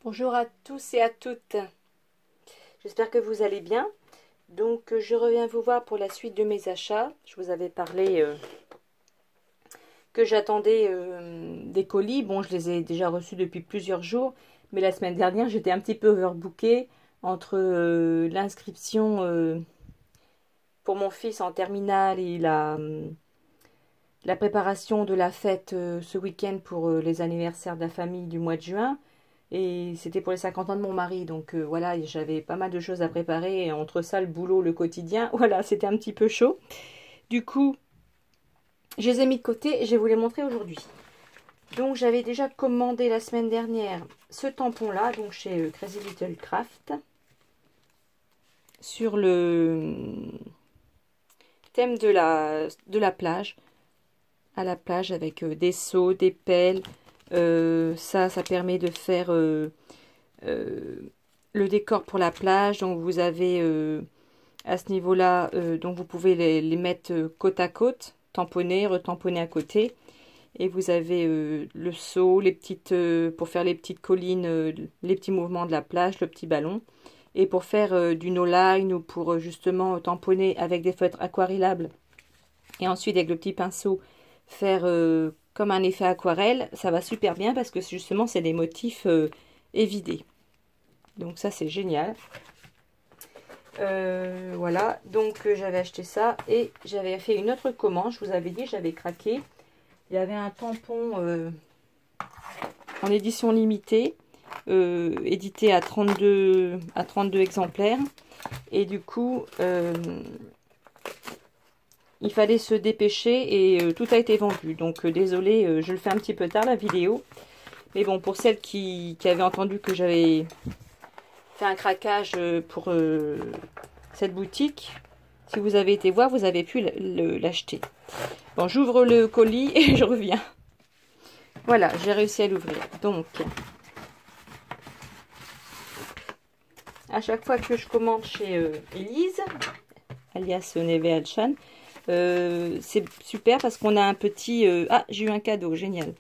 Bonjour à tous et à toutes, j'espère que vous allez bien. Donc je reviens vous voir pour la suite de mes achats. Je vous avais parlé que j'attendais des colis. Bon, je les ai déjà reçus depuis plusieurs jours, mais la semaine dernière j'étais un petit peu overbookée entre l'inscription pour mon fils en terminale et la préparation de la fête ce week-end pour les anniversaires de la famille du mois de juin. Et c'était pour les 50 ans de mon mari, donc voilà, j'avais pas mal de choses à préparer, et entre ça, le boulot, le quotidien, voilà, c'était un petit peu chaud. Du coup, je les ai mis de côté et je vais vous les montrer aujourd'hui. Donc j'avais déjà commandé la semaine dernière ce tampon-là, donc chez Crazy Little Craft, sur le thème de la plage, à la plage avec des seaux, des pelles. Ça permet de faire le décor pour la plage. Donc vous avez à ce niveau-là, donc vous pouvez les mettre côte à côte, tamponner, retamponner à côté. Et vous avez le seau, les petites pour faire les petites collines, les petits mouvements de la plage, le petit ballon. Et pour faire du no-line ou pour justement tamponner avec des feutres aquarellables. Et ensuite avec le petit pinceau faire comme un effet aquarelle, ça va super bien parce que justement c'est des motifs évidés. Donc ça c'est génial. Voilà, donc j'avais acheté ça et j'avais fait une autre commande. Je vous avais dit, j'avais craqué. Il y avait un tampon en édition limitée, édité à 32 exemplaires. Et du coup, il fallait se dépêcher et tout a été vendu. Donc désolé, je le fais un petit peu tard la vidéo. Mais bon, pour celles qui avaient entendu que j'avais fait un craquage pour cette boutique, si vous avez été voir, vous avez pu l'acheter. Bon, j'ouvre le colis et je reviens. Voilà, j'ai réussi à l'ouvrir. Donc, à chaque fois que je commande chez Elise, alias Neve Alchan, c'est super parce qu'on a un petit... Ah, j'ai eu un cadeau, génial.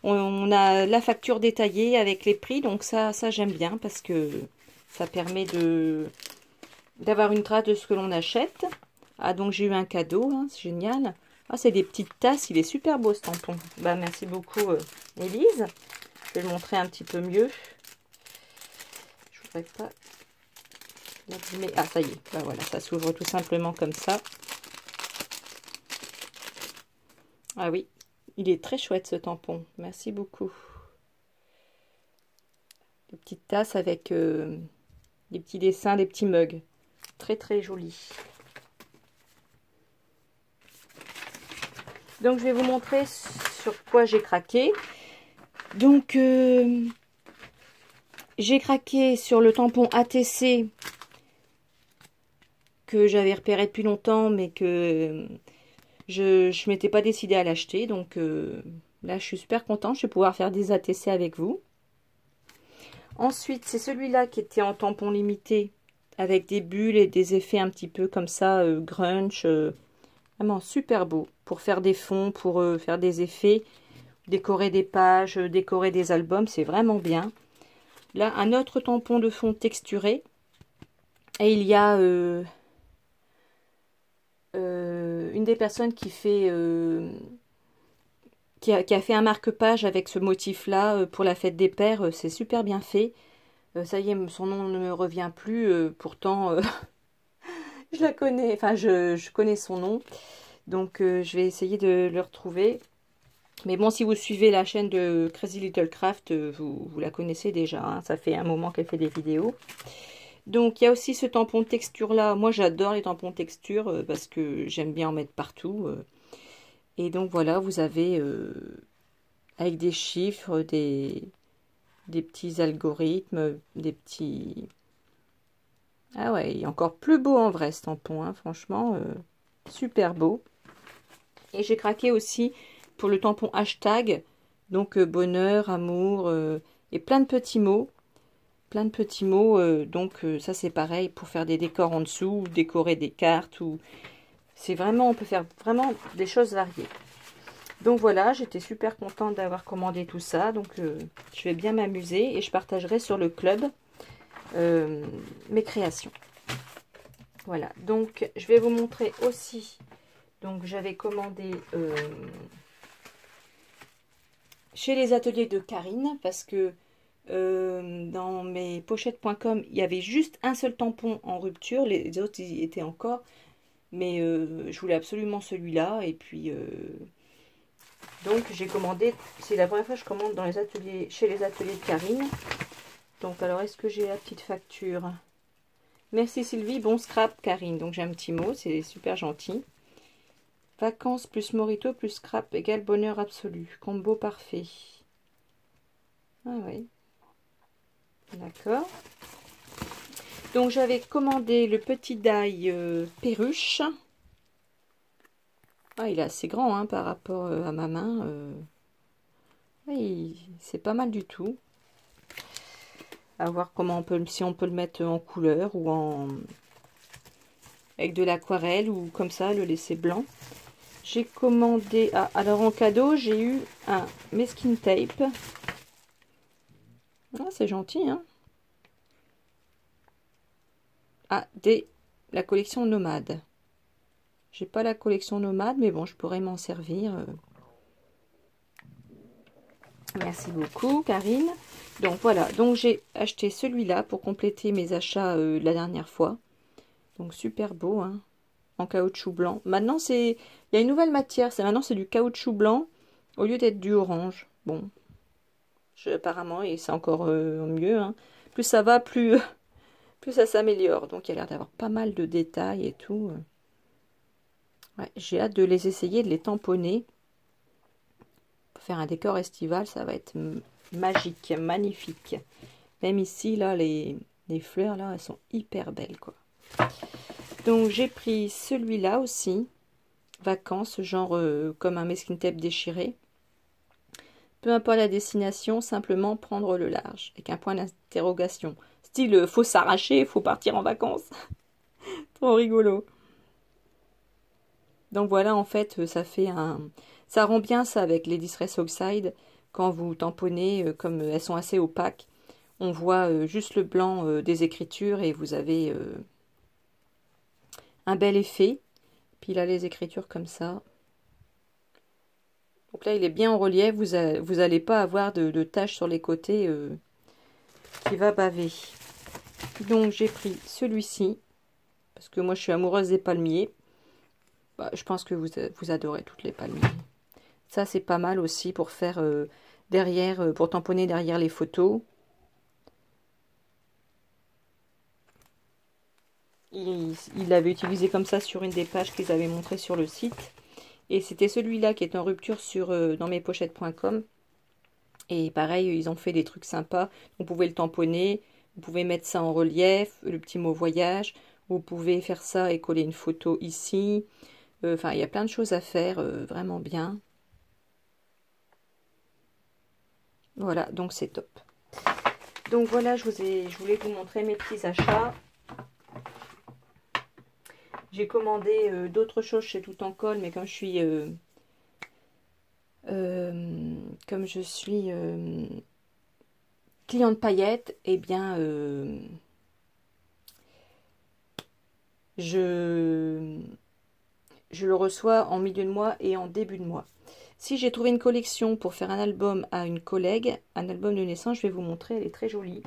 On a la facture détaillée avec les prix, donc ça j'aime bien parce que ça permet d'avoir une trace de ce que l'on achète. Ah, donc j'ai eu un cadeau, hein, c'est génial. Ah, c'est des petites tasses, il est super beau ce tampon. Bah, merci beaucoup Élise. Je vais le montrer un petit peu mieux. Je voudrais pas l'abîmer. Ah, ça y est, bah voilà, ça s'ouvre tout simplement comme ça. Ah oui, il est très chouette ce tampon, merci beaucoup. Des petites tasses avec des petits dessins, des petits mugs. Très très joli. Donc je vais vous montrer sur quoi j'ai craqué. Donc j'ai craqué sur le tampon ATC que j'avais repéré depuis longtemps mais que je m'étais pas décidée à l'acheter. Donc là je suis super contente, je vais pouvoir faire des ATC avec vous. Ensuite c'est celui-là qui était en tampon limité avec des bulles et des effets un petit peu comme ça, grunge. Vraiment super beau pour faire des fonds, pour faire des effets, décorer des pages, décorer des albums, c'est vraiment bien. Là, un autre tampon de fond texturé. Et il y a une des personnes qui fait qui a fait un marque-page avec ce motif-là pour la fête des pères. C'est super bien fait. Ça y est, son nom ne me revient plus. Pourtant, je la connais. Enfin, je connais son nom. Donc, je vais essayer de le retrouver. Mais bon, si vous suivez la chaîne de Crazy Little Craft, vous la connaissez déjà. Hein, ça fait un moment qu'elle fait des vidéos. Donc, il y a aussi ce tampon de texture là. Moi, j'adore les tampons de texture parce que j'aime bien en mettre partout. Et donc, voilà, vous avez avec des chiffres, des petits algorithmes, des petits... Ah ouais, il est encore plus beau en vrai ce tampon. Hein, franchement, super beau. Et j'ai craqué aussi pour le tampon hashtag, donc bonheur, amour, et plein de petits mots. Plein de petits mots, donc ça c'est pareil pour faire des décors en dessous, ou décorer des cartes, ou c'est vraiment, on peut faire vraiment des choses variées. Donc voilà, j'étais super contente d'avoir commandé tout ça. Donc je vais bien m'amuser et je partagerai sur le club mes créations. Voilà, donc je vais vous montrer aussi. Donc j'avais commandé chez les ateliers de Karine parce que dans mes pochettes.com, il y avait juste un seul tampon en rupture. Les autres, ils étaient encore. Mais je voulais absolument celui-là. Et puis, donc j'ai commandé. C'est la première fois que je commande dans les ateliers, chez les ateliers de Karine. Donc, alors, est-ce que j'ai la petite facture? Merci Sylvie. Bon scrap, Karine. Donc, j'ai un petit mot. C'est super gentil. Vacances plus Morito plus scrap égale bonheur absolu. Combo parfait. Ah oui. D'accord. Donc j'avais commandé le petit die perruche. Ah, il est assez grand hein, par rapport à ma main. Oui, c'est pas mal du tout. À voir comment on peut, si on peut le mettre en couleur ou en avec de l'aquarelle ou comme ça, le laisser blanc. J'ai commandé. Ah, alors en cadeau, j'ai eu un masking tape. Ah, c'est gentil, hein. Ah, la collection Nomade. J'ai pas la collection Nomade, mais bon, je pourrais m'en servir. Merci beaucoup, Karine. Donc voilà, donc j'ai acheté celui-là pour compléter mes achats de la dernière fois. Donc super beau, hein, en caoutchouc blanc. Maintenant, il y a une nouvelle matière. Maintenant, c'est du caoutchouc blanc au lieu d'être du orange. Bon, apparemment, et c'est encore mieux. Hein. Plus ça va, plus ça s'améliore. Donc, il y a l'air d'avoir pas mal de détails et tout. Ouais, j'ai hâte de les essayer, de les tamponner. Pour faire un décor estival, ça va être magique, magnifique. Même ici, là, les fleurs, là, elles sont hyper belles, quoi. Donc, j'ai pris celui-là aussi. Vacances, genre comme un masking tape déchiré. Peu importe la destination, simplement prendre le large. Avec un point d'interrogation. Style, faut s'arracher, faut partir en vacances. Trop rigolo. Donc voilà, en fait, ça fait ça rend bien ça avec les Distress Oxide. Quand vous tamponnez, comme elles sont assez opaques, on voit juste le blanc des écritures et vous avez un bel effet. Puis là, les écritures comme ça. Donc là, il est bien en relief. Vous n'allez pas avoir de taches sur les côtés qui va baver. Donc j'ai pris celui-ci. Parce que moi, je suis amoureuse des palmiers. Bah, je pense que vous adorez toutes les palmiers. Ça, c'est pas mal aussi pour faire derrière, pour tamponner derrière les photos. Il l'avait utilisé comme ça sur une des pages qu'ils avaient montré sur le site. Et c'était celui-là qui est en rupture dans mes pochettes.com. Et pareil, ils ont fait des trucs sympas. Vous pouvez le tamponner, vous pouvez mettre ça en relief, le petit mot voyage. Vous pouvez faire ça et coller une photo ici. Enfin, il y a plein de choses à faire, vraiment bien. Voilà, donc c'est top. Donc voilà, je voulais vous montrer mes petits achats. J'ai commandé d'autres choses chez Tout en Colle, mais comme je suis cliente paillettes, eh bien je le reçois en milieu de mois et en début de mois. Si j'ai trouvé une collection pour faire un album à une collègue, un album de naissance, je vais vous montrer, elle est très jolie.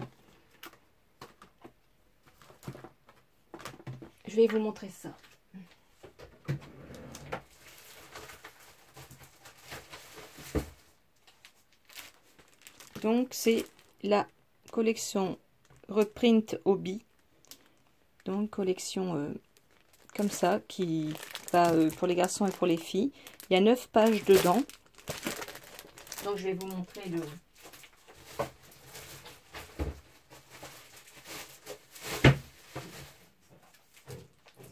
Je vais vous montrer ça. Donc c'est la collection Reprint Hobby. Donc collection comme ça qui va pour les garçons et pour les filles. Il y a 9 pages dedans. Donc je vais vous montrer le...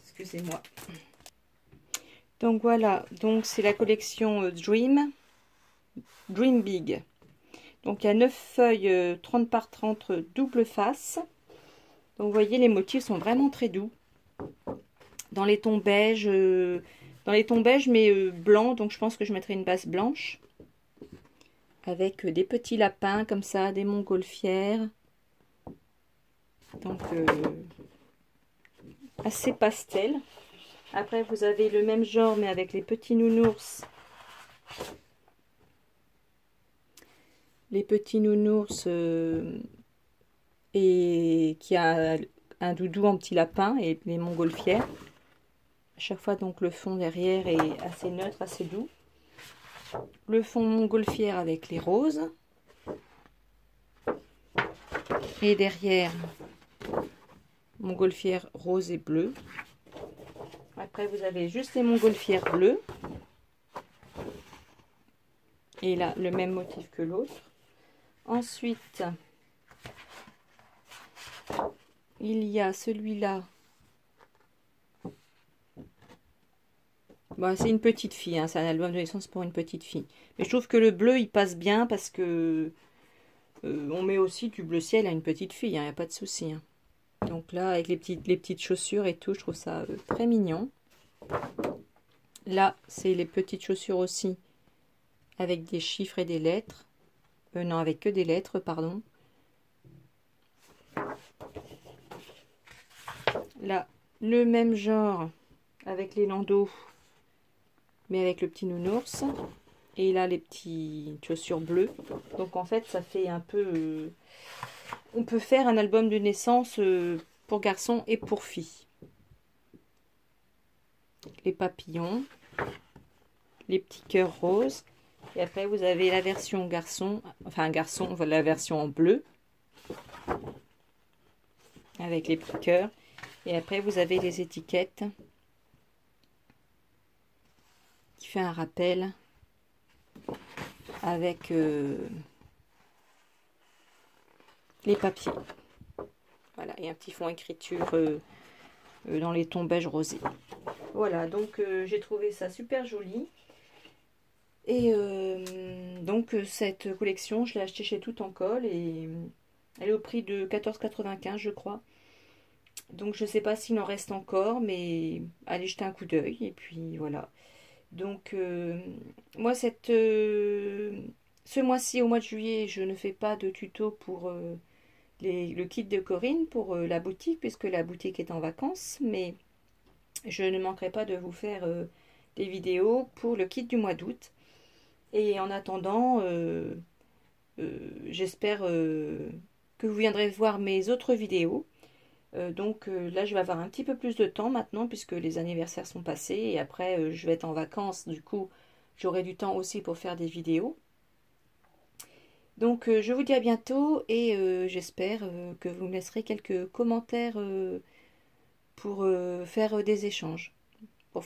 Excusez-moi. Donc voilà, donc c'est la collection Dream Big. Donc il y a 9 feuilles 30 par 30 double face. Donc vous voyez, les motifs sont vraiment très doux. Dans les tons beige, Dans les tons beige, mais blanc, donc je pense que je mettrai une base blanche. Avec des petits lapins comme ça, des montgolfières. Donc, assez pastel. Après, vous avez le même genre, mais avec les petits nounours. Les petits nounours et qui a un doudou en petit lapin et les montgolfières. À chaque fois, donc, le fond derrière est assez neutre, assez doux. Le fond montgolfière avec les roses. Et derrière, montgolfière rose et bleu. Après, vous avez juste les montgolfières bleues. Et là, le même motif que l'autre. Ensuite, il y a celui-là. Bon, c'est une petite fille, hein, c'est un album de naissance pour une petite fille. Mais je trouve que le bleu, il passe bien parce que on met aussi du bleu ciel à une petite fille, il n'y a pas de souci. Hein. Donc là, avec les petites chaussures et tout, je trouve ça très mignon. Là, c'est les petites chaussures aussi, avec des chiffres et des lettres. Non, avec que des lettres, pardon. Là, le même genre, avec les landaux, mais avec le petit nounours. Et là, les petites chaussures bleues. Donc en fait, ça fait un peu... on peut faire un album de naissance pour garçons et pour filles. Les papillons. Les petits cœurs roses. Et après, vous avez la version garçon. Enfin, garçon, voilà la version en bleu. Avec les petits cœurs. Et après, vous avez les étiquettes. Qui fait un rappel. Avec les papiers. Voilà, et un petit fond écriture dans les tons beige rosé. Voilà, donc j'ai trouvé ça super joli. Et donc cette collection, je l'ai achetée chez Tout en Colle et elle est au prix de 14,95 je crois. Donc je ne sais pas s'il en reste encore, mais allez jeter un coup d'œil et puis voilà. Donc moi ce mois-ci, au mois de juillet, je ne fais pas de tuto pour le kit de Corinne, pour la boutique, puisque la boutique est en vacances, mais je ne manquerai pas de vous faire des vidéos pour le kit du mois d'août. Et en attendant, j'espère que vous viendrez voir mes autres vidéos. Donc là, je vais avoir un petit peu plus de temps maintenant, puisque les anniversaires sont passés. Et après, je vais être en vacances. Du coup, j'aurai du temps aussi pour faire des vidéos. Donc, je vous dis à bientôt. Et j'espère que vous me laisserez quelques commentaires pour faire des échanges. Pour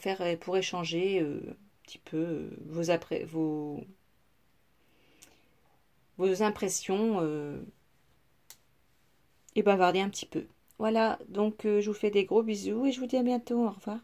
échanger un petit peu vos impressions et bavarder un petit peu. Voilà, donc je vous fais des gros bisous et je vous dis à bientôt. Au revoir.